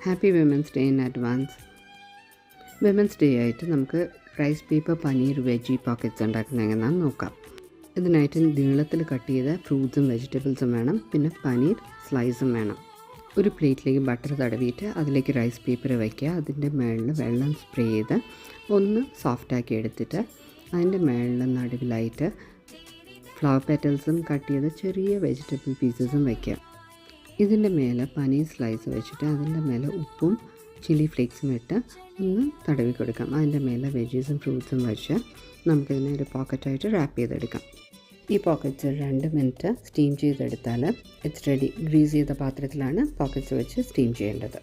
Happy women's day in advance. Women's day ആയിട്ട് നമുക്ക് rice paper paneer veggie pockets ഉണ്ടാക്കുന്നത് എങ്ങനെയാണെന്ന് നോക്കാം. ഇതിനായിട്ട് നീളത്തിൽ കട്ട് ചെയ്ത ഫ്രൂട്ട്സും വെജിറ്റബിൾസും വേണം. പിന്നെ പനീർ സ്ലൈസും വേണം. ഒരു പ്ലേറ്റിലേക്ക് ബട്ടർ തടവിയിട്ട് അതിലേക്ക് റൈസ് പേപ്പർ വയ്ക്കുക. അതിൻ്റെ മുകളിൽ വെള്ളം സ്പ്രേ ചെയ്ത് ഒന്ന് സോഫ്റ്റാക്കി എടുത്തിട്ട് അതിൻ്റെ മുകളിൽ നടുവിലായിട്ട് ഫ്ലവർ പെറ്റൽസും കട്ട് ചെയ്ത ചെറിയ വെജിറ്റബിൾ പീസസും വയ്ക്കുക. ഇതിൻ്റെ മേലെ പനീർ സ്ലൈസ് വെച്ചിട്ട് അതിൻ്റെ മേലെ ഉപ്പും ചില്ലി ഫ്ലേക്സും ഇട്ട് ഒന്ന് തടവി കൊടുക്കാം. അതിൻ്റെ മേലെ വെജീസും ഫ്രൂട്ട്സും വെച്ച് നമുക്കിതിനെ ഒരു പോക്കറ്റായിട്ട് റാപ്പ് ചെയ്തെടുക്കാം. ഈ പോക്കറ്റ്സ് 2 മിനിറ്റ് സ്റ്റീം ചെയ്തെടുത്താൽ ഇറ്റ്സ് റെഡി. ഗ്രീസ് ചെയ്ത പാത്രത്തിലാണ് പോക്കറ്റ്സ് വെച്ച് സ്റ്റീം ചെയ്യേണ്ടത്.